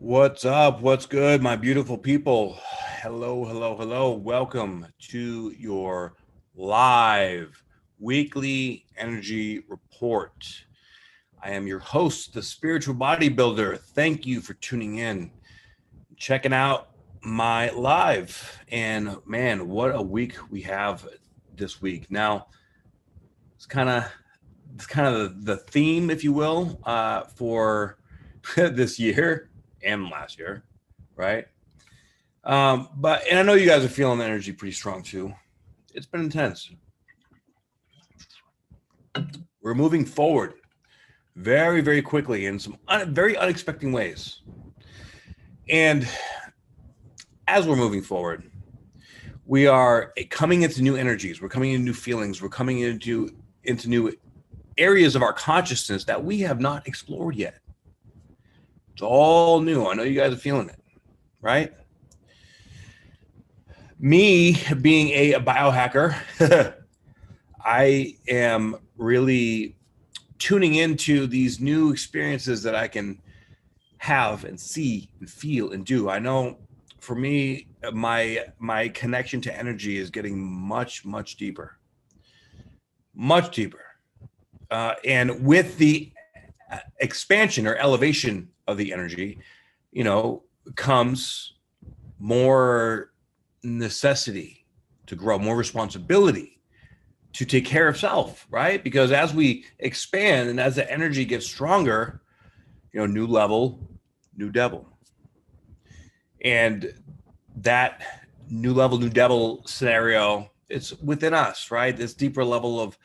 What's up? What's good, my beautiful people? Hello, hello, hello. Welcome to your live weekly energy report. I am your host, the spiritual bodybuilder. Thank you for tuning in, checking out my live. And man, what a week we have this week. Now, it's kind of the theme, if you will, for this year and last year, right? And I know you guys are feeling the energy pretty strong too. It's been intense. We're moving forward very, very quickly in some very unexpected ways. And as we're moving forward, we are coming into new energies. We're coming into new feelings. We're coming into new areas of our consciousness that we have not explored yet. It's all new. I know you guys are feeling it, right? Me being a biohacker, I am really tuning into these new experiences that I can have and see and feel and do. I know for me, my connection to energy is getting much, much deeper, much deeper. And with the expansion or elevation of the energy, comes more necessity to grow, more responsibility to take care of self, right? Because as we expand and as the energy gets stronger, new level, new devil. And that new level, new devil scenario, it's within us, right? This deeper level of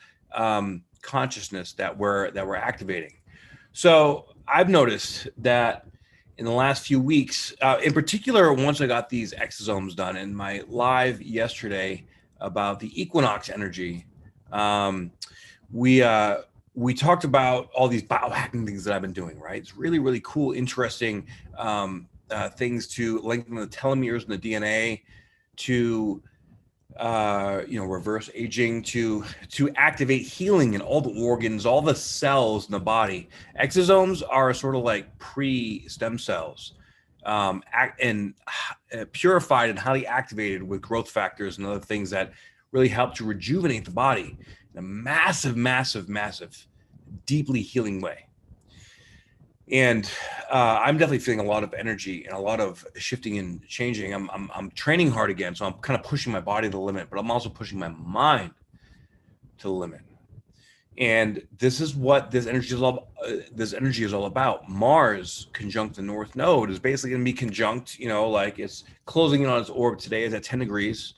consciousness that we're activating. So I've noticed that in the last few weeks, in particular, once I got these exosomes done in my live yesterday about the equinox energy, we talked about all these biohacking things that I've been doing, right? It's really, really cool, interesting things to lengthen the telomeres in the DNA, to reverse aging, to activate healing in all the organs, all the cells in the body. Exosomes are sort of like pre-stem cells, and purified and highly activated with growth factors and other things that really help to rejuvenate the body in a massive, massive, massive, deeply healing way. And I'm definitely feeling a lot of energy and a lot of shifting and changing. I'm training hard again, so I'm kind of pushing my body to the limit, but I'm also pushing my mind to the limit. And this is what this energy is all about. Mars conjunct the North Node is basically going to be conjunct. Like it's closing in on its orbit today. Is at 10 degrees,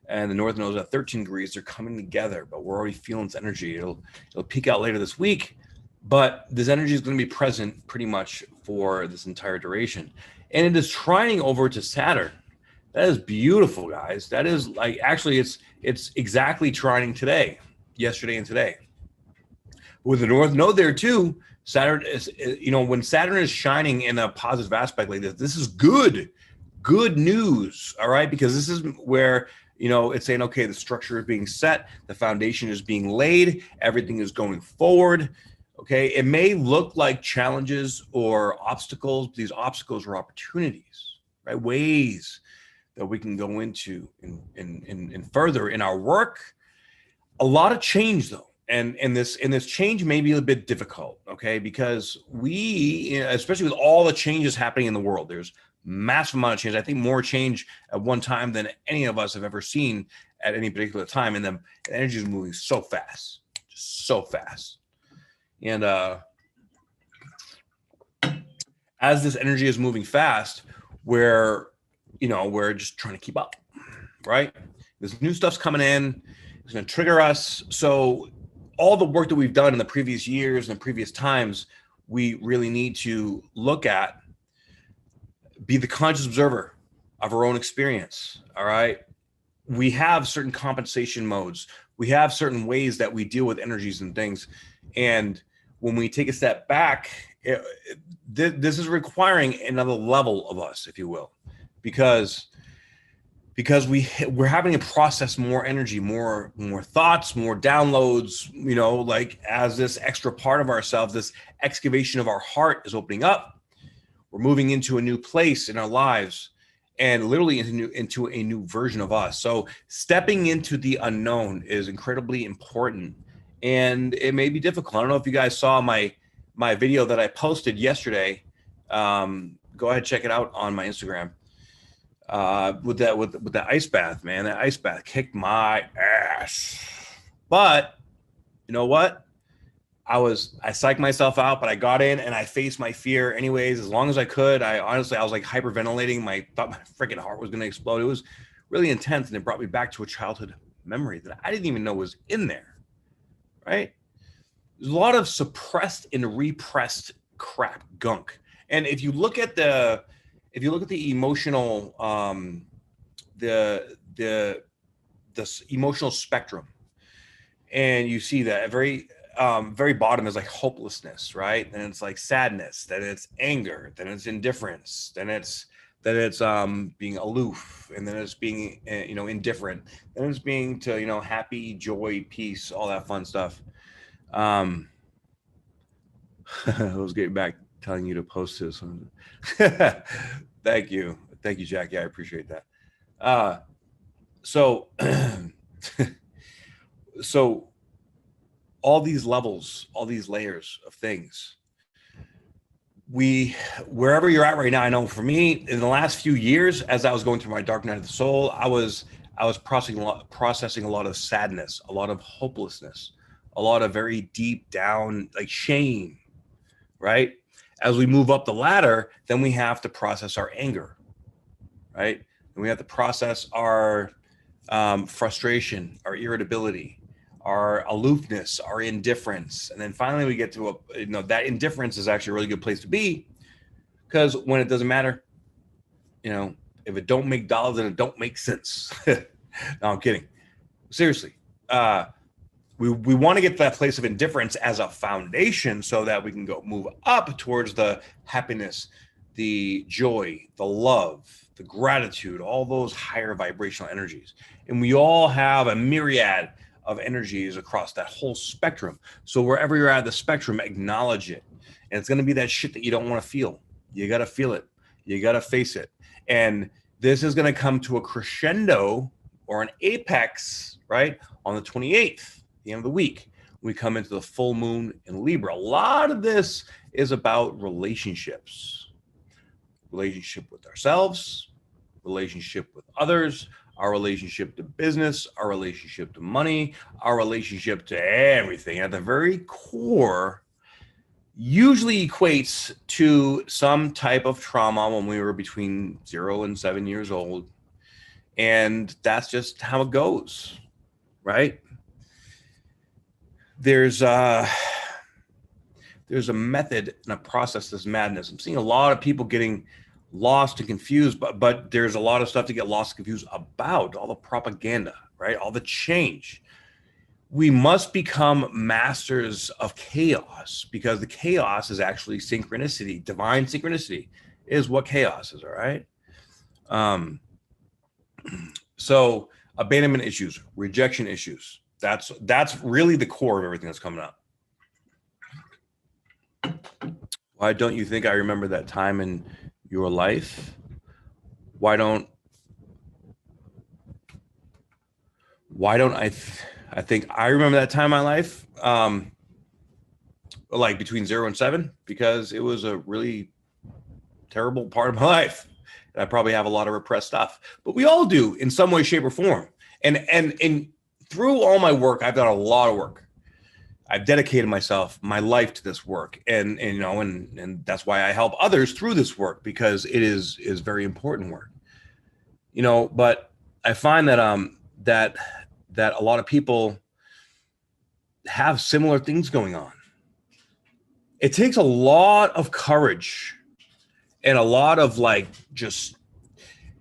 and the North Node is at 13 degrees. They're coming together, but we're already feeling its energy. It'll peak out later this week. But this energy is going to be present pretty much for this entire duration. And it is trining over to Saturn. That is beautiful, guys. That is like, actually, it's exactly trining today, yesterday and today. With the North Node there too, Saturn is, when Saturn is shining in a positive aspect like this is good news, all right? Because this is where, it's saying, okay, the structure is being set, the foundation is being laid, everything is going forward. Okay, it may look like challenges or obstacles, but these obstacles are opportunities, right? Ways that we can go into and further in our work. A lot of change though, and this change may be a bit difficult, okay? Because we, especially with all the changes happening in the world, there's massive amount of change. I think more change at one time than any of us have ever seen at any particular time, and the energy is moving so fast, just so fast. And as this energy is moving fast, we're just trying to keep up, right? This new stuff's coming in. It's going to trigger us. So all the work that we've done in the previous years and the previous times, we really need to look at, be the conscious observer of our own experience, all right? We have certain compensation modes. We have certain ways that we deal with energies and things. And when we take a step back, this is requiring another level of us, if you will, because we're having to process more energy, more thoughts, more downloads, like as this extra part of ourselves, this excavation of our heart is opening up. We're moving into a new place in our lives, and literally into a new version of us. So stepping into the unknown is incredibly important, and it may be difficult. I don't know if you guys saw my video that I posted yesterday. Go ahead, check it out on my Instagram. With that ice bath, man. That ice bath kicked my ass. But you know what? I psyched myself out, but I got in and I faced my fear anyways, as long as I could. I was like hyperventilating. Thought my freaking heart was going to explode. It was really intense, and it brought me back to a childhood memory that I didn't even know was in there, right? There's a lot of suppressed and repressed crap, gunk. And if you look at the emotional, the emotional spectrum, and you see that very bottom is like hopelessness, right? Then it's like sadness, then it's anger, then it's indifference, then it's being aloof, and then it's being indifferent, then it's being to happy, joy, peace, all that fun stuff. I was getting back telling you to post this. Thank you, Jackie. I appreciate that. So all these levels, all these layers of things, wherever you're at right now, I know for me, in the last few years, as I was going through my dark night of the soul, I was processing a lot of sadness, a lot of hopelessness, a lot of very deep down, like shame, right? As we move up the ladder, then we have to process our anger, right? And we have to process our frustration, our irritability, our aloofness, our indifference. And then finally we get to that indifference is actually a really good place to be, because when it doesn't matter, if it don't make dollars, then it don't make sense. No, I'm kidding. Seriously. We want to get to that place of indifference as a foundation so that we can move up towards the happiness, the joy, the love, the gratitude, all those higher vibrational energies. And we all have a myriad of energies across that whole spectrum. So wherever you're at the spectrum, acknowledge it. And it's going to be that shit that you don't want to feel. You got to feel it. You got to face it. And this is going to come to a crescendo or an apex, right, on the 28th, the end of the week. We come into the full moon in Libra. A lot of this is about relationships. Relationship with ourselves, relationship with others, our relationship to business, our relationship to money, our relationship to everything. At the very core, usually equates to some type of trauma when we were between 0 and 7 years old. And that's just how it goes, right? There's a method and a process to this madness. I'm seeing a lot of people getting lost and confused, but there's a lot of stuff to get lost and confused about, all the propaganda, right? All the change. We must become masters of chaos, because the chaos is actually synchronicity. Divine synchronicity is what chaos is, all right? So abandonment issues, rejection issues, that's really the core of everything that's coming up. Why don't you think I remember that time in your life? Why don't I think I remember that time in my life, like between 0 and 7, because it was a really terrible part of my life. And I probably have a lot of repressed stuff, but we all do in some way, shape, or form. And through all my work, I've done a lot of work. I've dedicated my life to this work, and that's why I help others through this work, because it is very important work. But I find that that a lot of people have similar things going on. It takes a lot of courage and a lot of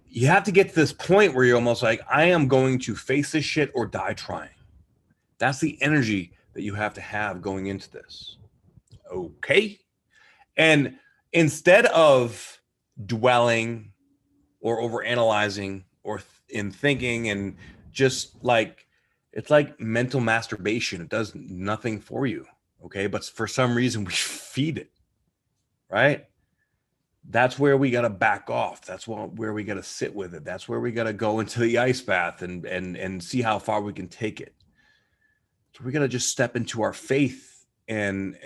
you have to get to this point where you're almost like, I am going to face this shit or die trying. That's the energy that you have to have going into this. Okay. And instead of dwelling or overanalyzing or in thinking, and just it's like mental masturbation. It does nothing for you. Okay. But for some reason we feed it, right? that's where we got to back off. That's where we got to sit with it. That's where we got to go into the ice bath and see how far we can take it. So we got to just step into our faith and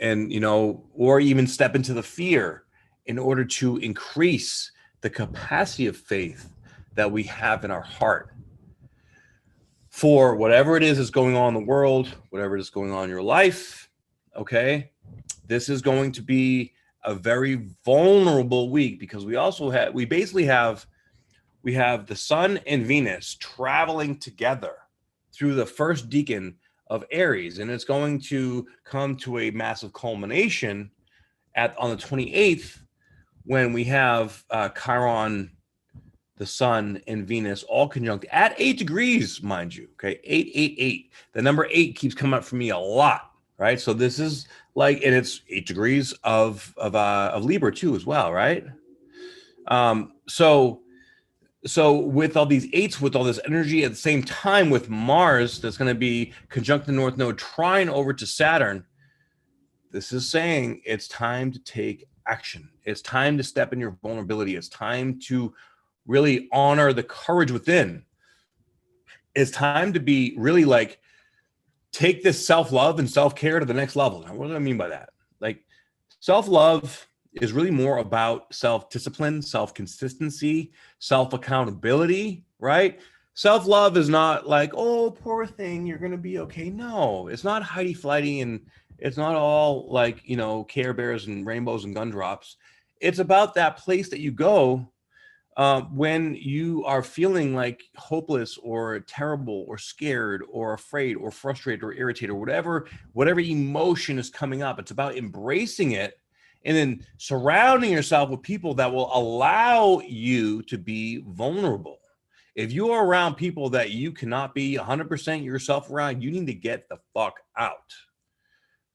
or even step into the fear in order to increase the capacity of faith that we have in our heart for whatever it is that's going on in the world, whatever is going on in your life. Okay, this is going to be a very vulnerable week because we have the sun and Venus traveling together through the first decan of Aries, and it's going to come to a massive culmination on the 28th when we have Chiron, the sun, and Venus all conjunct at 8 degrees, mind you. Okay, 888. The number 8 keeps coming up for me a lot, right? So this is like, and it's 8 degrees of Libra too, as well, right? So with all these 8s, with all this energy at the same time, with Mars that's going to be conjunct the North Node, trine over to Saturn, this is saying it's time to take action. It's time to step in your vulnerability. It's time to really honor the courage within. It's time to be really like, take this self-love and self-care to the next level. Now, what do I mean by that? Like, self-love is really more about self-discipline, self-consistency, self-accountability, right? Self-love is not like, oh, poor thing, you're going to be okay. No, it's not Heidi-flighty, and it's not all like, Care Bears and rainbows and gumdrops. It's about that place that you go when you are feeling like hopeless or terrible or scared or afraid or frustrated or irritated or whatever emotion is coming up. It's about embracing it and then surrounding yourself with people that will allow you to be vulnerable. If you are around people that you cannot be 100% yourself around, you need to get the fuck out.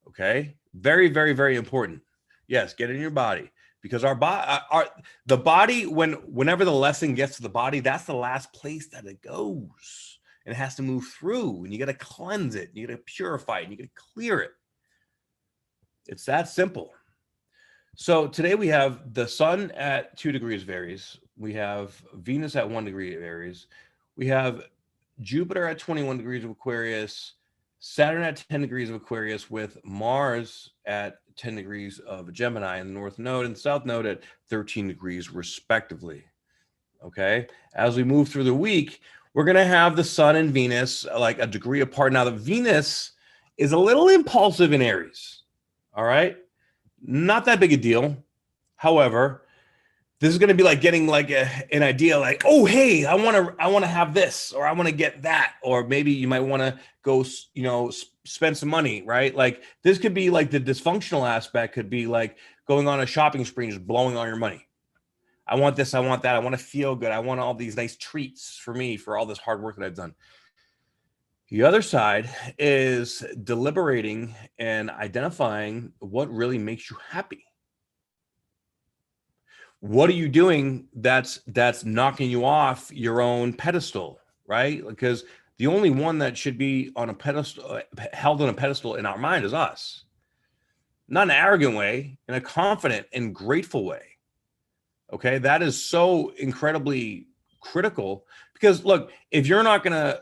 Okay? Very, very, very important. Yes, get in your body. Because the body, whenever the lesson gets to the body, that's the last place that it goes. And it has to move through. And you got to cleanse it. You got to purify it. And you got to clear it. It's that simple. So today we have the sun at 2 degrees of Aries. We have Venus at 1 degree of Aries. We have Jupiter at 21 degrees of Aquarius. Saturn at 10 degrees of Aquarius, with Mars at 10 degrees of Gemini in the North Node and South Node at 13 degrees respectively. Okay. As we move through the week, we're going to have the sun and Venus like a degree apart. Now, the Venus is a little impulsive in Aries. All right. Not that big a deal. However, this is going to be like getting like an idea like, oh, hey, I want to have this, or I want to get that, or maybe you might want to go, spend some money, right? Like this could be like the dysfunctional aspect could be like going on a shopping spree and just blowing all your money. I want this, I want that, I want to feel good, I want all these nice treats for me for all this hard work that I've done. The other side is deliberating and identifying what really makes you happy. What are you doing that's knocking you off your own pedestal, right? Because the only one that should be on a pedestal, held on a pedestal in our mind, is us. Not in an arrogant way, in a confident and grateful way. Okay, that is so incredibly critical because look, if you're not going to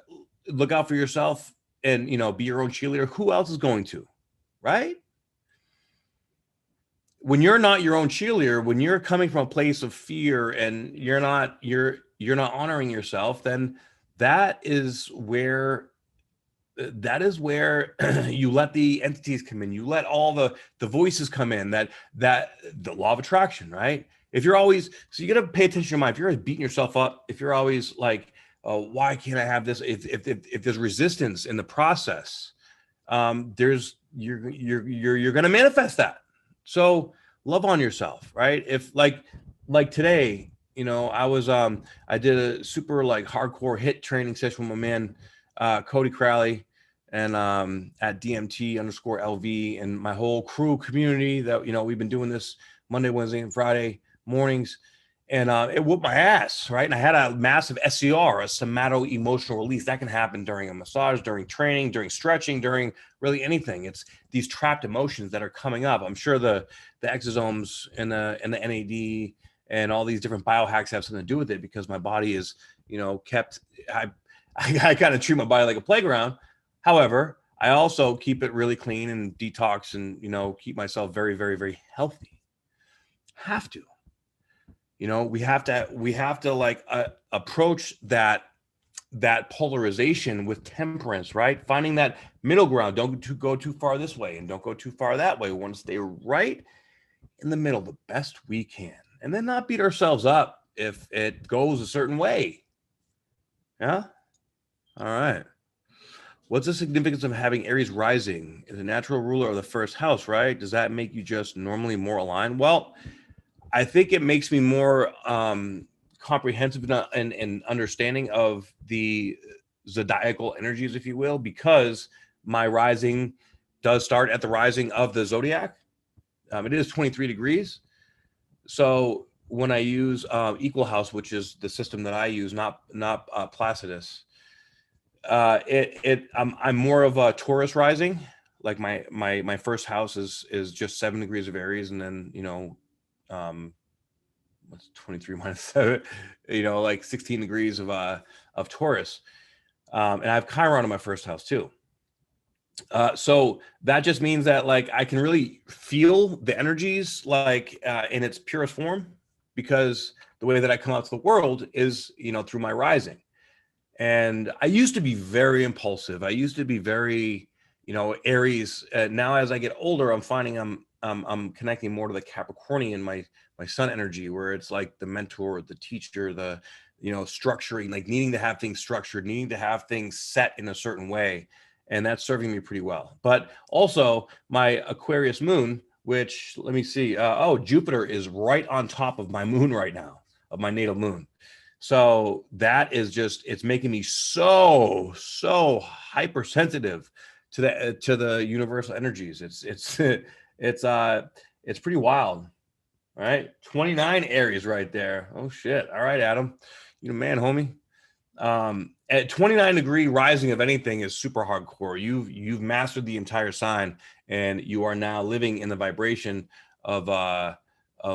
look out for yourself and be your own cheerleader, who else is going to, right? When you're not your own cheerleader, when you're coming from a place of fear and you're not honoring yourself, then that is where you let the entities come in. You let all the voices come in, that the law of attraction, right? If you're always, so you got to pay attention to your mind. If you're always beating yourself up, if you're always like, why can't I have this? If there's resistance in the process, you're going to manifest that. So love on yourself, right? If like today, I did a super like hardcore HIIT training session with my man, Cody Crowley, and at DMT_LV, and my whole crew community that, we've been doing this Monday, Wednesday, and Friday mornings. and it whooped my ass, right? And I had a massive SCR, a somato emotional release. That can happen during a massage, during training, during stretching, during really anything. It's these trapped emotions that are coming up. I'm sure the exosomes and the NAD and all these different biohacks have something to do with it, because my body is, kept. I kind of treat my body like a playground. However, I also keep it really clean and detox, and keep myself very, very, very healthy. Have to. We have to like approach that polarization with temperance, right? Finding that middle ground. Don't go too far this way and don't go too far that way. We want to stay right in the middle the best we can, and then not beat ourselves up if it goes a certain way. Yeah. All right. What's the significance of having Aries rising? Is a natural ruler of the first house, right? Does that make you just normally more aligned? Well, I think it makes me more comprehensive and understanding of the zodiacal energies, if you will, because my rising does start at the rising of the zodiac. It is 23 degrees. So when I use Equal House, which is the system that I use, not Placidus, I'm more of a Taurus rising. Like my first house is just 7 degrees of Aries, and then what's 23 minus 7, like 16 degrees of Taurus, and I have Chiron in my first house too. So that just means that like I can really feel the energies like in its purest form, because the way that I come out to the world is through my rising. And I used to be very impulsive. I used to be very, Aries. Now, as I get older, I'm finding I'm connecting more to the Capricornian, my sun energy, where it's like the mentor, the teacher, the, structuring, like needing to have things structured, needing to have things set in a certain way. And that's serving me pretty well. But also my Aquarius moon, which, let me see. Jupiter is right on top of my moon right now, of my natal moon. So that is just, it's making me so hypersensitive to the universal energies. It's pretty wild. All right. 29 Aries right there. Oh shit. All right, Adam. You the man, homie. At 29 degree rising of anything is super hardcore. You've mastered the entire sign, and you are now living in the vibration of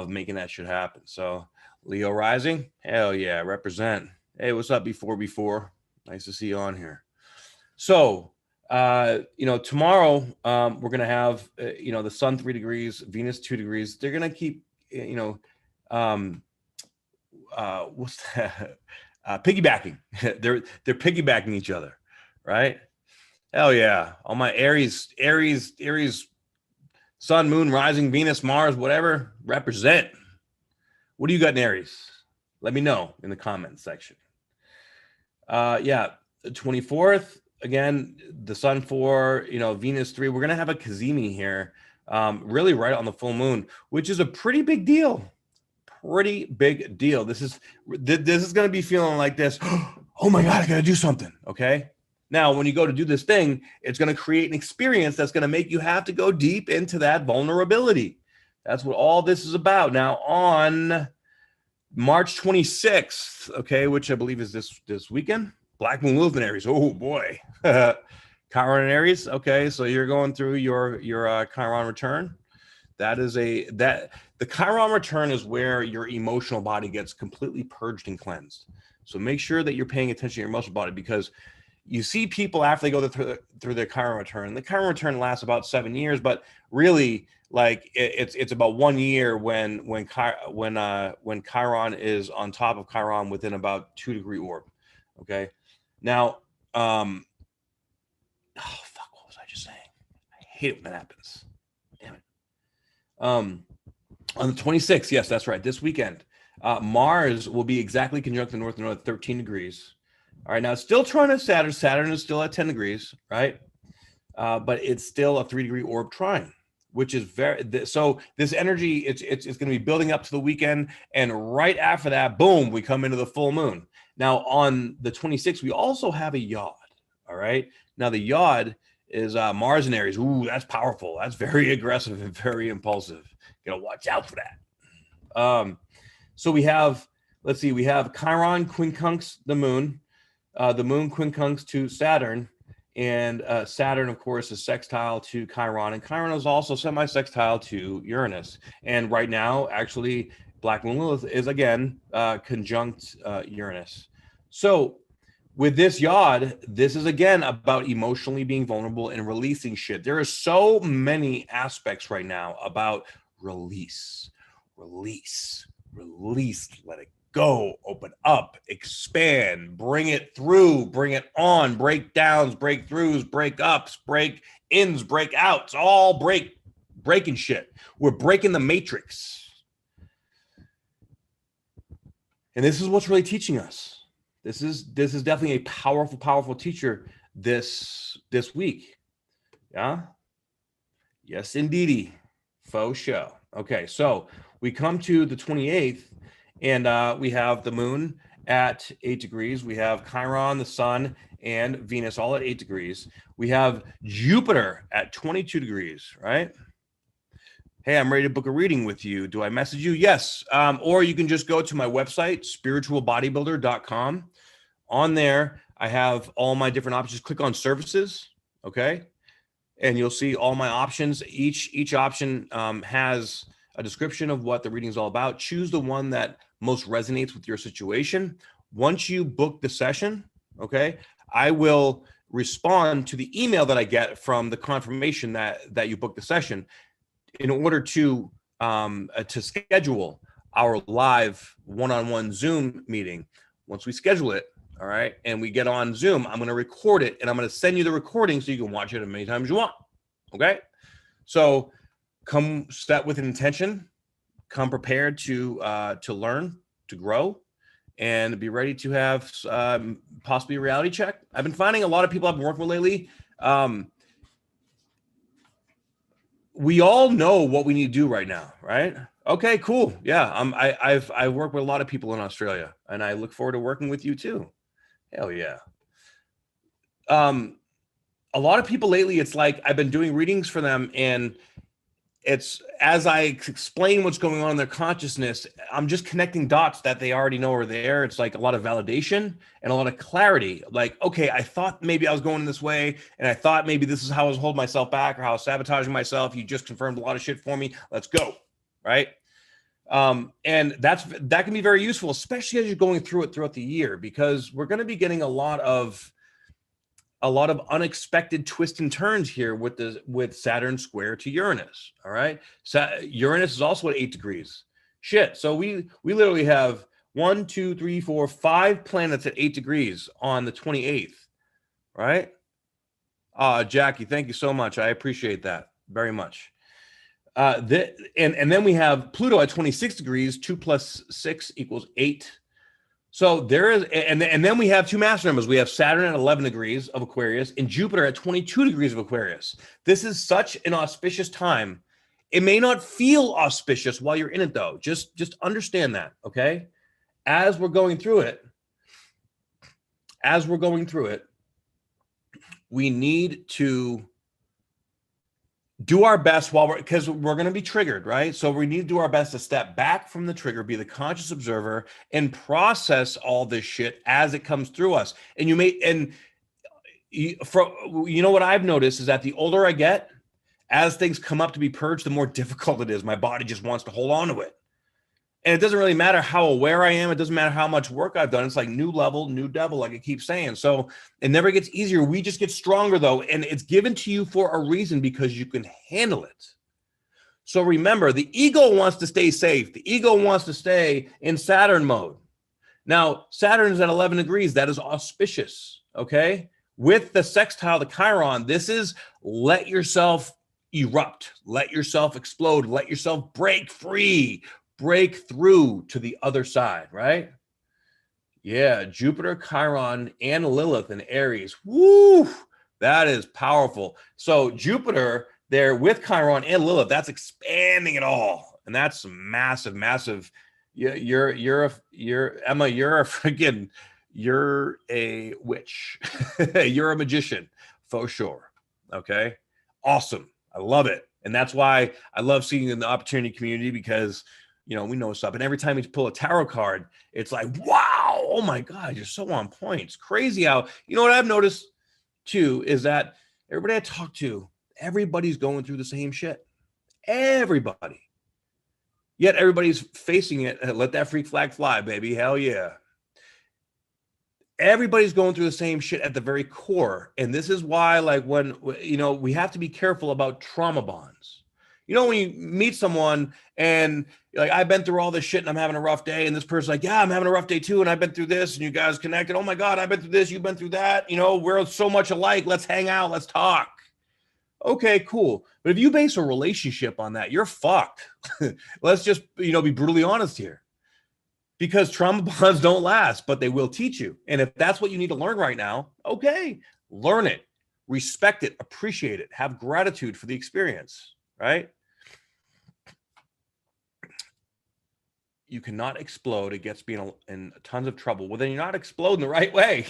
making that shit happen. So Leo rising, hell yeah, represent. Hey, what's up, before? Nice to see you on here. So, tomorrow we're gonna have the sun 3 degrees, Venus 2 degrees. They're gonna keep what's that? Piggybacking. they're piggybacking each other, right? Hell yeah! All my Aries, sun, moon, rising, Venus, Mars, whatever, represent. What do you got in Aries? Let me know in the comments section. The 24th, again, the sun 4, Venus 3. We're gonna have a Cazimi here, really right on the full moon, which is a pretty big deal. Pretty big deal. This is gonna be feeling like this. Oh my God, I gotta do something. Okay. Now, when you go to do this thing, it's gonna create an experience that's gonna make you have to go deep into that vulnerability. That's what all this is about. Now, on March 26th, okay, which I believe is this weekend, Black Moon Movement Aries. Oh boy. Chiron and Aries. Okay, so you're going through your Chiron return. The Chiron return is where your emotional body gets completely purged and cleansed. So make sure that you're paying attention to your emotional body, because you see people after they go through their Chiron return. The Chiron return lasts about 7 years, but really, like it's about 1 year when Chiron is on top of Chiron within about 2 degree orb. Okay, now what was I just saying? I hate it when that happens. Damn it. On the 26th, yes, that's right. This weekend, Mars will be exactly conjunct the North Node at 13 degrees. All right, now it's still trying to Saturn. Saturn is still at 10 degrees, right? But it's still a 3 degree orb trine, which is so this energy, it's going to be building up to the weekend. And right after that, boom, we come into the full moon. Now on the 26th, we also have a yod. All right. Now the yod is Mars and Aries. Ooh, that's powerful. That's very aggressive and very impulsive. Gotta watch out for that. So we have, let's see, we have Chiron quincunx the moon quincunx to Saturn, and Saturn, of course, is sextile to Chiron, and Chiron is also semi-sextile to Uranus. And right now, actually, Black Moon Lilith is again conjunct Uranus. So with this yod, this is again about emotionally being vulnerable and releasing shit. There are so many aspects right now about release, let it go, open up, expand, bring it through, bring it on, breakdowns, breakthroughs, breakups, break ins, break outs, all breaking shit. We're breaking the matrix. And this is what's really teaching us. This is definitely a powerful teacher this week. Yeah. Yes, indeedy. Faux show. Okay, so we come to the 28th, and we have the moon at 8 degrees. We have Chiron, the sun, and Venus all at 8 degrees. We have Jupiter at 22 degrees, right? Hey, I'm ready to book a reading with you. Do I message you? Yes. Or you can just go to my website, spiritualbodybuilder.com. On there, I have all my different options. Click on services, okay? And you'll see all my options. Each option has a description of what the reading is all about. Choose the one that most resonates with your situation. Once you book the session, okay, I will respond to the email that I get from the confirmation that you booked the session in order to schedule our live one-on-one Zoom meeting. Once we schedule it, all right, and we get on Zoom, I'm going to record it, and I'm going to send you the recording so you can watch it as many times as you want. Okay, so come set with an intention, come prepared to learn, to grow, and be ready to have possibly a reality check. I've been finding a lot of people I've been working with lately. We all know what we need to do right now, right? Okay, cool. Yeah, I've worked with a lot of people in Australia, and I look forward to working with you too. Hell yeah. A lot of people lately, it's like I've been doing readings for them, and it's as I explain what's going on in their consciousness, I'm just connecting dots that they already know are there. It's like a lot of validation and a lot of clarity. Like, okay, I thought maybe I was going this way, and I thought maybe this is how I was holding myself back or how I was sabotaging myself. You just confirmed a lot of shit for me. Let's go, right? And that can be very useful, especially as you're going through it throughout the year, because we're going to be getting a lot of unexpected twists and turns here with Saturn square to Uranus. All right. Uranus is also at 8 degrees. Shit. So we literally have 1, 2, 3, 4, 5 planets at 8 degrees on the 28th. Right. Jackie, thank you so much. I appreciate that very much. And then we have Pluto at 26 degrees, 2 plus 6 equals 8. So there is, and then we have two master numbers. We have Saturn at 11 degrees of Aquarius and Jupiter at 22 degrees of Aquarius. This is such an auspicious time. It may not feel auspicious while you're in it, though. Just understand that, okay? As we're going through it, we need to do our best because we're going to be triggered, right? So we need to do our best to step back from the trigger, be the conscious observer, and process all this shit as it comes through us. And you know what I've noticed is that the older I get, as things come up to be purged, the more difficult it is. My body just wants to hold on to it. And it doesn't really matter how aware I am. It doesn't matter how much work I've done. It's like new level, new devil, like I keep saying. So it never gets easier. We just get stronger, though. And it's given to you for a reason, because you can handle it. So remember, the ego wants to stay safe. The ego wants to stay in Saturn mode. Now, Saturn is at 11 degrees. That is auspicious, okay? With the sextile, the Chiron, this is let yourself erupt. Let yourself explode. Let yourself break free. Break through to the other side, right? Yeah, Jupiter, Chiron, and Lilith in Aries. Woo! That is powerful. So Jupiter there with Chiron and Lilith, that's expanding it all. And that's massive, massive. Emma, you're a witch. You're a magician for sure. Okay. Awesome. I love it. And that's why I love seeing in the opportunity community, because you know, we know what's up. And every time you pull a tarot card, it's like, wow, oh my God, you're so on point. It's crazy how, you know what I've noticed too, is that everybody I talk to, everybody's going through the same shit. Everybody. Yet everybody's facing it. Let that freak flag fly, baby. Hell yeah. Everybody's going through the same shit at the very core. And this is why, like, when, you know, we have to be careful about trauma bonds. You know, when you meet someone and you're like, I've been through all this shit and I'm having a rough day. And this person's like, yeah, I'm having a rough day too. And I've been through this, and you guys connected. Oh my God, I've been through this. You've been through that. You know, we're so much alike. Let's hang out. Let's talk. Okay, cool. But if you base a relationship on that, you're fucked. Let's just, you know, be brutally honest here. Because trauma bonds don't last, but they will teach you. And if that's what you need to learn right now, okay, learn it, respect it, appreciate it, have gratitude for the experience, right? You cannot explode. It gets me in tons of trouble. Well, then you're not exploding the right way.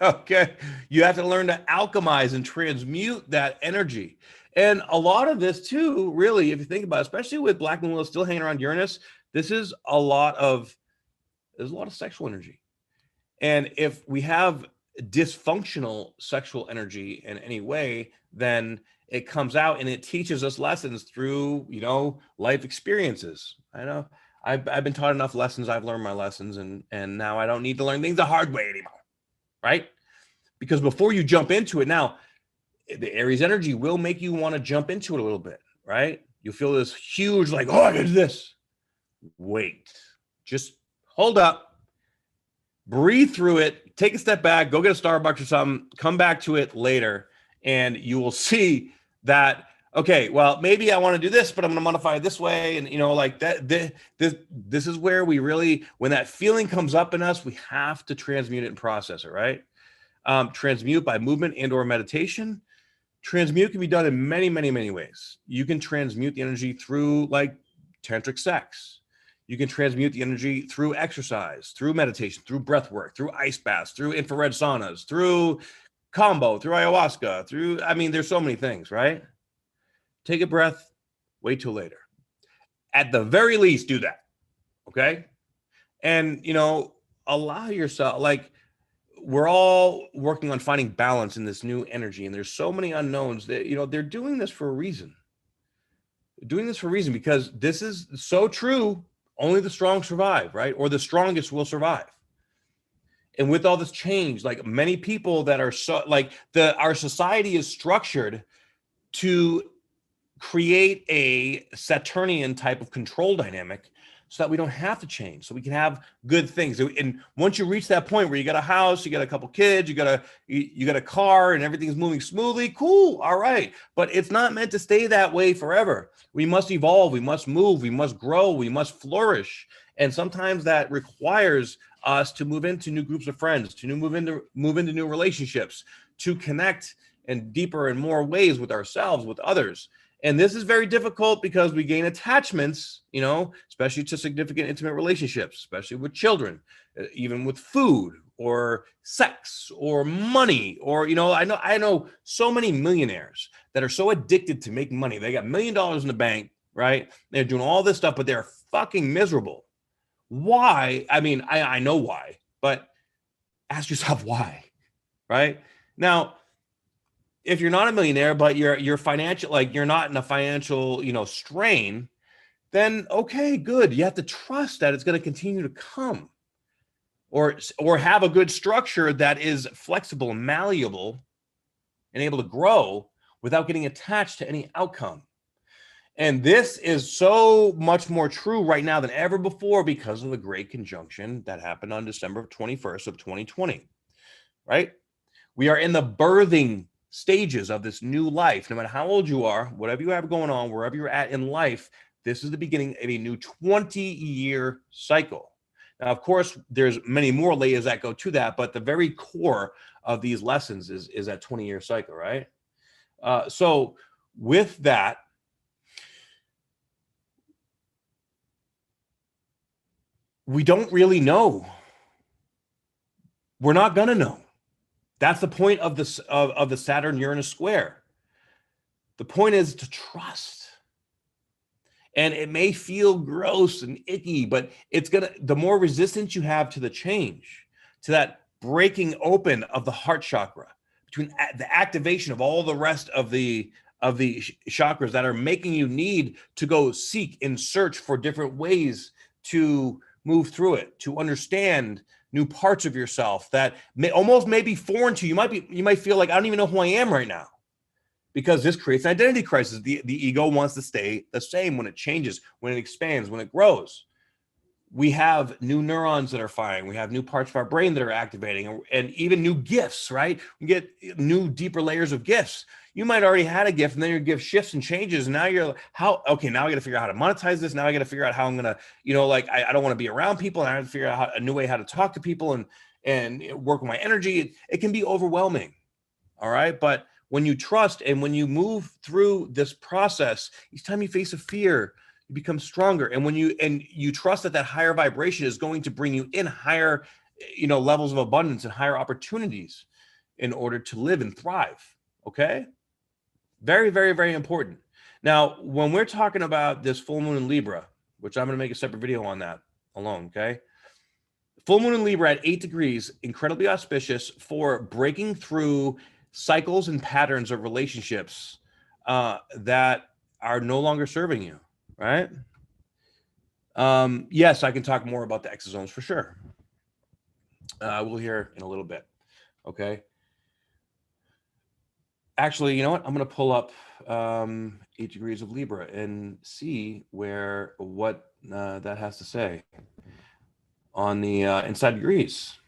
Okay. You have to learn to alchemize and transmute that energy. And a lot of this too, really, if you think about it, especially with Black Moon still hanging around Uranus, this is there's a lot of sexual energy. And if we have dysfunctional sexual energy in any way, then it comes out and it teaches us lessons through, you know, life experiences. I know I've been taught enough lessons. I've learned my lessons, and now I don't need to learn things the hard way anymore, right? Because before you jump into it, now the Aries energy will make you want to jump into it a little bit, right? You feel this huge, like, oh, I gotta do this. Wait, just hold up, breathe through it, take a step back, go get a Starbucks or something, come back to it later, and you will see that, okay, well, maybe I want to do this, but I'm going to modify it this way. And, you know, like that, this is where we really, when that feeling comes up in us, we have to transmute it and process it, right? Transmute by movement and or meditation. Transmute can be done in many, many, many ways. You can transmute the energy through like tantric sex. You can transmute the energy through exercise, through meditation, through breath work, through ice baths, through infrared saunas, through combo, through ayahuasca, through, I mean, there's so many things, right? Take a breath, wait till later. At the very least, do that, okay? And, you know, allow yourself, like, we're all working on finding balance in this new energy, and there's so many unknowns that, you know, they're doing this for a reason. They're doing this for a reason because this is so true. Only the strong survive, right? Or the strongest will survive. And with all this change, like many people that are so like our society is structured to create a Saturnian type of control dynamic so that we don't have to change, so we can have good things. And once you reach that point where you got a house, you got a couple kids, you got a car, and everything's moving smoothly, cool, all right. But it's not meant to stay that way forever. We must evolve, we must move, we must grow, we must flourish. And sometimes that requires us to move into new groups of friends, to move into new relationships, to connect in deeper and more ways with ourselves, with others. And this is very difficult because we gain attachments, you know, especially to significant intimate relationships, especially with children, even with food or sex or money, or, you know, I know so many millionaires that are so addicted to making money. They got $1 million in the bank, right? They're doing all this stuff, but they're fucking miserable. Why? I mean, I know why, but ask yourself why, right? Now, if you're not a millionaire, but you're financial, like you're not in a financial, you know, strain, then okay, good. You have to trust that it's going to continue to come, or have a good structure that is flexible and malleable and able to grow without getting attached to any outcome. And this is so much more true right now than ever before because of the great conjunction that happened on December 21st of 2020, right? We are in the birthing stages of this new life. No matter how old you are, whatever you have going on, wherever you're at in life, this is the beginning of a new 20-year cycle. Now, of course, there's many more layers that go to that, but the very core of these lessons is that 20-year cycle, right? So with that, we don't really know. We're not going to know. That's the point of this of the Saturn Uranus square. The point is to trust. And it may feel gross and icky, but the more resistance you have to the change, to that breaking open of the heart chakra, between the activation of all the rest of the chakras that are making you need to go seek and search for different ways to move through it, to understand new parts of yourself that may be foreign to you. You might feel like, I don't even know who I am right now, because this creates an identity crisis. The ego wants to stay the same when it changes, when it expands, when it grows. We have new neurons that are firing. We have new parts of our brain that are activating, and even new gifts, right? We get new, deeper layers of gifts. You might already had a gift, and then your gift shifts and changes. And now you're now I got to figure out how to monetize this. Now I got to figure out how I'm going to, I don't want to be around people, and I have to figure out a new way how to talk to people and work with my energy. It can be overwhelming. All right. But when you trust and when you move through this process, each time you face a fear, you become stronger. And when you trust that higher vibration is going to bring you in higher, levels of abundance and higher opportunities in order to live and thrive. Okay. Very, very, very important. Now, when we're talking about this full moon in Libra, which I'm going to make a separate video on that alone. Okay. Full moon in Libra at 8 degrees, incredibly auspicious for breaking through cycles and patterns of relationships that are no longer serving you. Right? Yes, I can talk more about the exosomes for sure. We'll hear in a little bit. Okay. Actually, you know what? I'm going to pull up 8 degrees of Libra and see what that has to say on the inside degrees.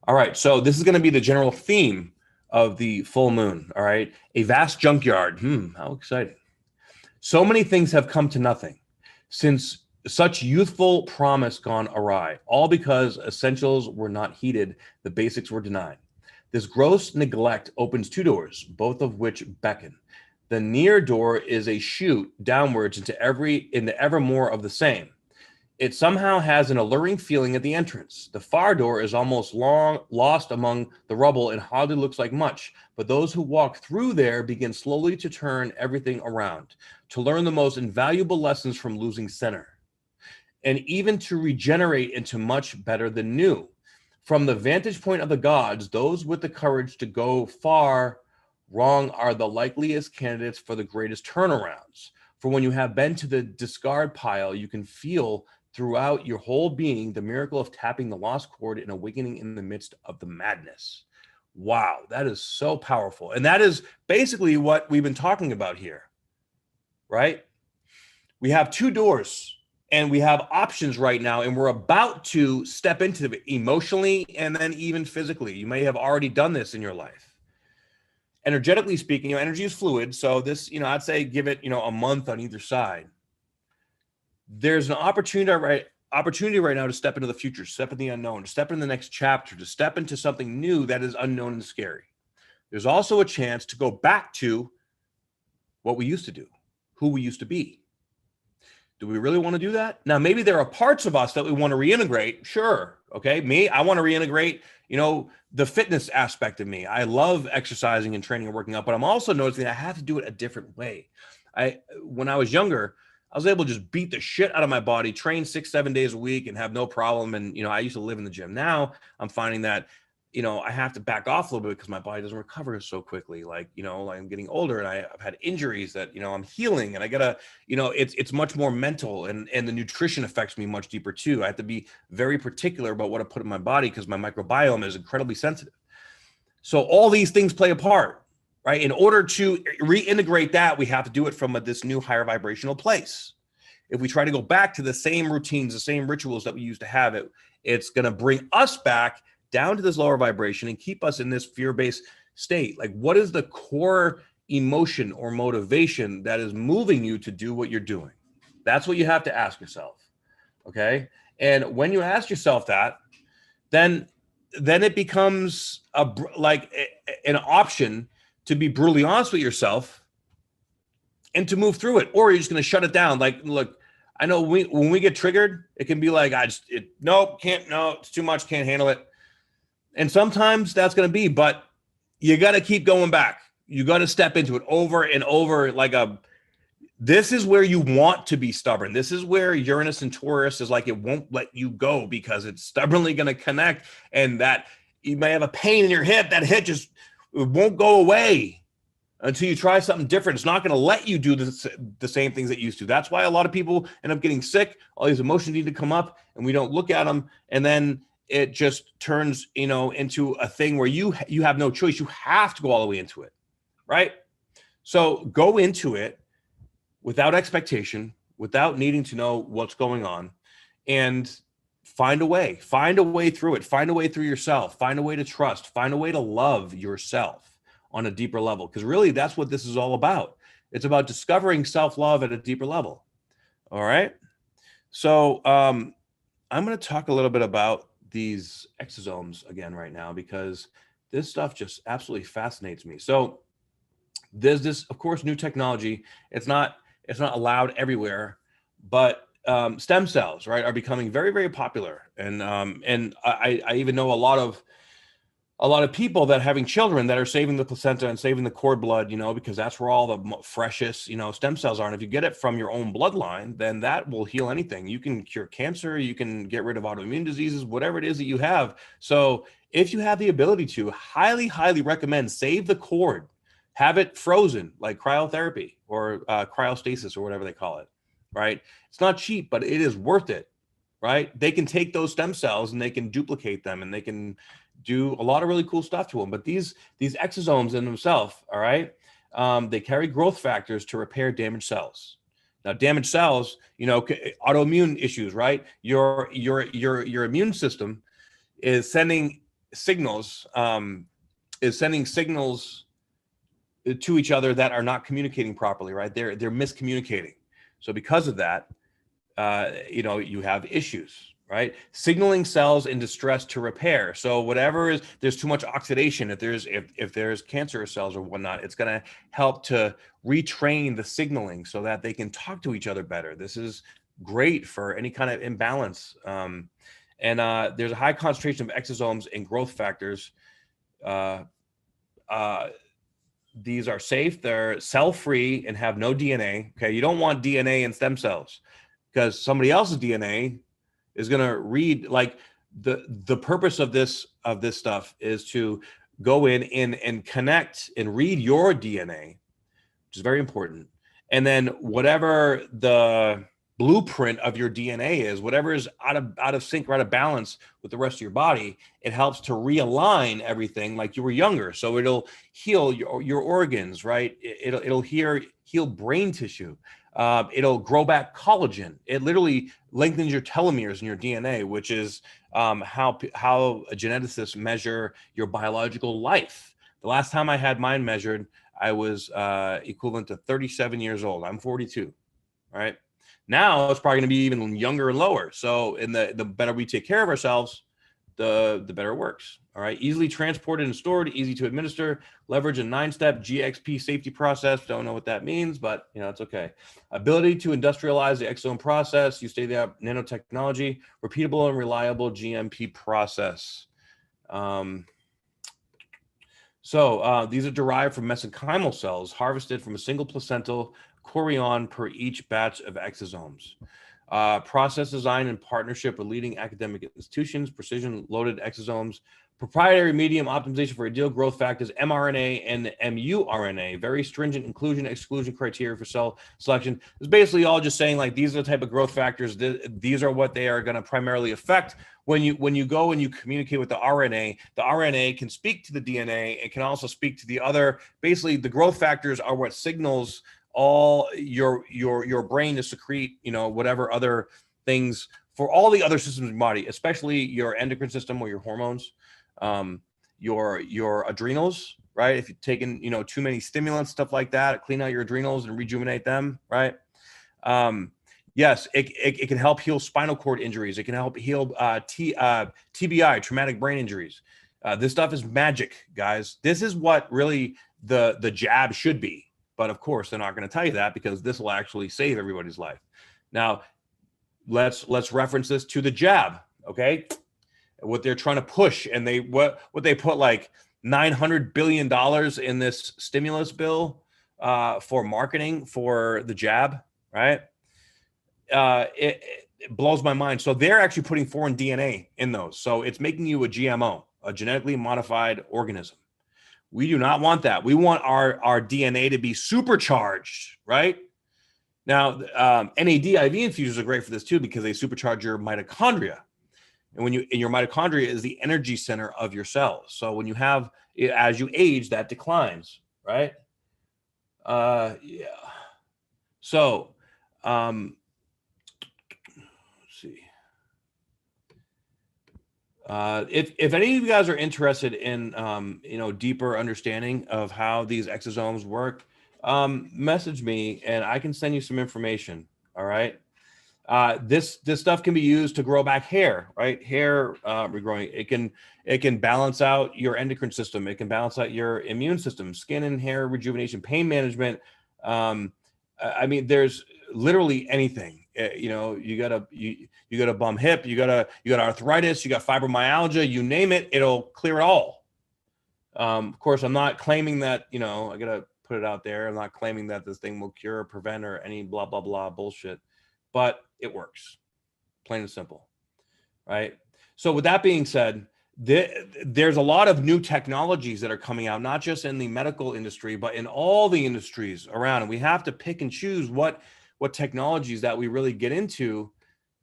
All right. So this is going to be the general theme of the full moon. All right. A vast junkyard. How exciting. So many things have come to nothing since such youthful promise gone awry, all because essentials were not heeded, the basics were denied. This gross neglect opens 2 doors, both of which beckon. The near door is a chute downwards into ever more of the same. It somehow has an alluring feeling at the entrance. The far door is almost lost among the rubble and hardly looks like much, but those who walk through there begin slowly to turn everything around, to learn the most invaluable lessons from losing center, and even to regenerate into much better than new. From the vantage point of the gods, those with the courage to go far wrong are the likeliest candidates for the greatest turnarounds. For when you have been to the discard pile, you can feel throughout your whole being the miracle of tapping the lost chord and awakening in the midst of the madness. Wow, that is so powerful. And that is basically what we've been talking about here, right? We have 2 doors and we have options right now, and we're about to step into it emotionally and then even physically. You may have already done this in your life. Energetically speaking, energy is fluid. So this, I'd say give it, a month on either side. There's an opportunity right now to step into the future, step in the unknown, to step in the next chapter, to step into something new that is unknown and scary. There's also a chance to go back to what we used to do, who we used to be. Do we really want to do that? Now, maybe there are parts of us that we want to reintegrate. Sure. Okay. Me, I want to reintegrate, the fitness aspect of me. I love exercising and training and working out, but I'm also noticing I have to do it a different way. When I was younger, I was able to just beat the shit out of my body, train 6-7 days a week and have no problem. And, I used to live in the gym. Now I'm finding that, I have to back off a little bit because my body doesn't recover so quickly. Like, I'm getting older and I've had injuries that, I'm healing, and I gotta, it's much more mental, and the nutrition affects me much deeper too. I have to be very particular about what I put in my body because my microbiome is incredibly sensitive. So all these things play a part. Right? In order to reintegrate that, we have to do it from this new higher vibrational place. If we try to go back to the same routines, the same rituals that we used to have, it's going to bring us back down to this lower vibration and keep us in this fear-based state. Like, what is the core emotion or motivation that is moving you to do what you're doing? That's what you have to ask yourself. Okay. And when you ask yourself that, then it becomes an option to be brutally honest with yourself and to move through it, or you're just going to shut it down. Like, look, I know when we get triggered, it can be like, it's too much, can't handle it. And sometimes that's going to be, but you got to keep going back. You got to step into it over and over, like This is where you want to be stubborn. This is where Uranus and Taurus is like, it won't let you go because it's stubbornly going to connect, and that you may have a pain in your hip. That hip just, it won't go away until you try something different. It's not going to let you do the same things that you used to. That's why a lot of people end up getting sick. All these emotions need to come up and we don't look at them. And then it just turns, into a thing where you have no choice. You have to go all the way into it, right? So go into it without expectation, without needing to know what's going on, and find a way through it, find a way through yourself, find a way to trust, find a way to love yourself on a deeper level. Because really that's what this is all about. It's about discovering self-love at a deeper level. All right. So I'm going to talk a little bit about these exosomes again right now, because this stuff just absolutely fascinates me. So there's this, of course, new technology. It's not allowed everywhere, but stem cells, right, are becoming very, very popular. And I even know a lot of people that are having children that are saving the placenta and saving the cord blood, because that's where all the freshest, stem cells are. And if you get it from your own bloodline, then that will heal anything. You can cure cancer, you can get rid of autoimmune diseases, whatever it is that you have. So if you have the ability to, highly, highly recommend save the cord. Have it frozen, like cryotherapy or cryostasis or whatever they call it, right? It's not cheap, but it is worth it, right? They can take those stem cells and they can duplicate them and they can do a lot of really cool stuff to them. But these exosomes in themselves, all right, they carry growth factors to repair damaged cells. Now, damaged cells, autoimmune issues, right? Your immune system is sending signals, to each other that are not communicating properly, right? They're miscommunicating. So because of that, you have issues, right? Signaling cells in distress to repair. So whatever there's too much oxidation, if there's cancerous cells or whatnot, it's going to help to retrain the signaling so that they can talk to each other better. This is great for any kind of imbalance. And there's a high concentration of exosomes and growth factors. These are safe, they're cell-free, and have no DNA. Okay, you don't want DNA in stem cells because somebody else's DNA is going to read, like, the purpose of this stuff is to go in and connect and read your DNA, which is very important. And then whatever the blueprint of your DNA is, whatever is out of sync or out of balance with the rest of your body, it helps to realign everything like you were younger. So it'll heal your organs, right? It'll heal brain tissue. It'll grow back collagen. It literally lengthens your telomeres in your DNA, which is how geneticists measure your biological life. The last time I had mine measured, I was equivalent to 37 years old. I'm 42, right? Now it's probably going to be even younger and lower. So the better we take care of ourselves, the better it works. All right. Easily transported and stored, easy to administer, leverage a 9-step GXP safety process. Don't know what that means, but it's okay. Ability to industrialize the exosome process, use state-of-the-art nanotechnology, repeatable and reliable GMP process. So these are derived from mesenchymal cells harvested from a single placental chorion per each batch of exosomes. Process design in partnership with leading academic institutions, precision loaded exosomes, proprietary medium optimization for ideal growth factors, mRNA and muRNA, very stringent inclusion exclusion criteria for cell selection. It's basically all just saying, like, these are the type of growth factors. These are what they are going to primarily affect. When you go and you communicate with the RNA can speak to the DNA. It can also speak to the other. Basically, the growth factors are what signals all your brain to secrete, whatever other things for all the other systems in the body, especially your endocrine system or your hormones, your adrenals, right? If you've taken, too many stimulants, stuff like that, clean out your adrenals and rejuvenate them, right? Yes, it can help heal spinal cord injuries. It can help heal TBI, traumatic brain injuries. This stuff is magic, guys. This is what really the jab should be. But of course, they're not going to tell you that, because this will actually save everybody's life. Now, let's reference this to the jab, okay? What they're trying to push, and what they put like $900 billion in this stimulus bill, for marketing for the jab, right? It blows my mind. So they're actually putting foreign DNA in those. So it's making you a GMO, a genetically modified organism. We do not want that. We want our DNA to be supercharged, right? Now, NAD/IV infusions are great for this too, because they supercharge your mitochondria. And your mitochondria is the energy center of your cells. So when you have, as you age, that declines, right? Yeah. So, let's see. If any of you guys are interested in, deeper understanding of how these exosomes work, message me and I can send you some information. All right. This stuff can be used to grow back hair, right? Hair regrowing. It can balance out your endocrine system. It can balance out your immune system, skin and hair rejuvenation, pain management. I mean, there's literally anything. You got a bum hip, you got arthritis, you got fibromyalgia, you name it, it'll clear it all. Of course, I'm not claiming that, I gotta put it out there. I'm not claiming that this thing will cure or prevent or any blah, blah, blah bullshit, but it works, plain and simple, right? So with that being said, there's a lot of new technologies that are coming out, not just in the medical industry, but in all the industries around. And we have to pick and choose what technologies that we really get into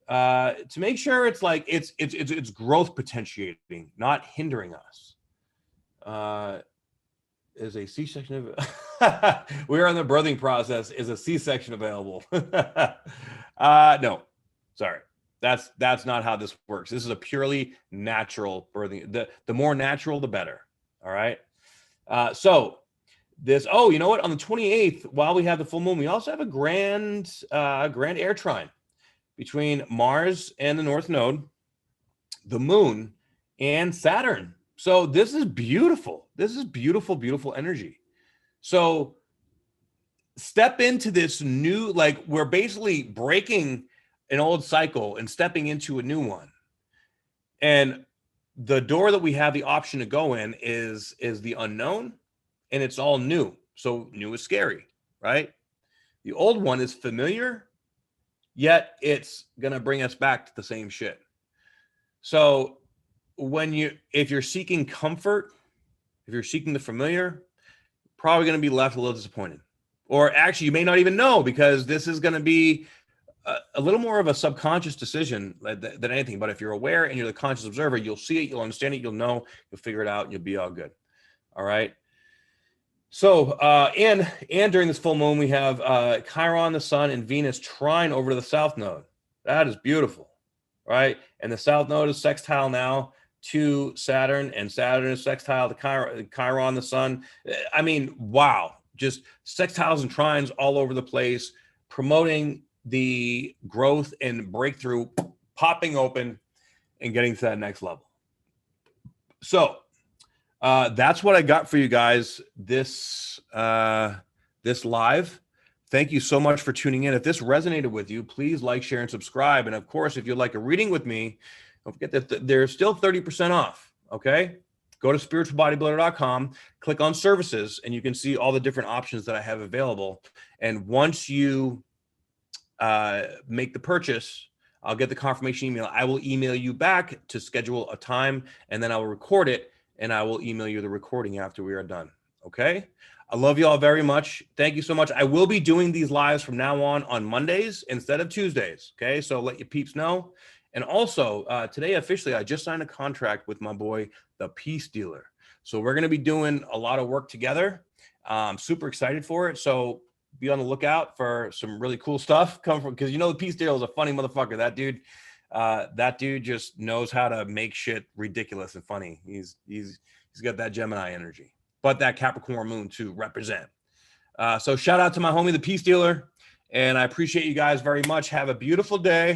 to make sure it's like it's growth potentiating, not hindering us. Is a C-section we're on the birthing process. Is a C-section available? No, sorry. That's not how this works. This is a purely natural birthing. The more natural, the better. All right. So this, you know what? On the 28th, while we have the full moon, we also have a grand air trine between Mars and the North Node, the moon, and Saturn. So this is beautiful. This is beautiful, beautiful energy. So step into this new, like, we're basically breaking an old cycle and stepping into a new one. And the door that we have the option to go in is the unknown, and it's all new. So new is scary, right? The old one is familiar, yet it's going to bring us back to the same shit. So if you're seeking comfort, if you're seeking the familiar, probably going to be left a little disappointed. Or actually, you may not even know, because this is going to be a little more of a subconscious decision than anything. But if you're aware and you're the conscious observer, you'll see it, you'll understand it, you'll know, you'll figure it out, and you'll be all good. All right. So, and during this full moon, we have Chiron, the sun, and Venus trine over to the south node. That is beautiful, right? And the south node is sextile now to Saturn, and Saturn is sextile to Chiron, the sun. I mean, wow, just sextiles and trines all over the place, promoting the growth and breakthrough, popping open and getting to that next level. So that's what I got for you guys this live. Thank you so much for tuning in. If this resonated with you, please like, share, and subscribe. And of course, if you'd like a reading with me, don't forget that there's still 30% off. Okay. Go to spiritualbodybuilder.com, click on services, and you can see all the different options that I have available. And once you make the purchase, I'll get the confirmation email. I will email you back to schedule a time, and then I will record it, and I will email you the recording after we are done. Okay. I love you all very much. Thank you so much. I will be doing these lives from now on Mondays instead of Tuesdays. Okay. So let your peeps know. And also today, officially, I just signed a contract with my boy, the Peace Dealer. So we're going to be doing a lot of work together. I'm super excited for it. So be on the lookout for some really cool stuff coming from, because the Peace Dealer is a funny motherfucker. That dude just knows how to make shit ridiculous and funny. He's got that Gemini energy, but that Capricorn moon to represent. So shout out to my homie, the Peace Dealer. And I appreciate you guys very much. Have a beautiful day.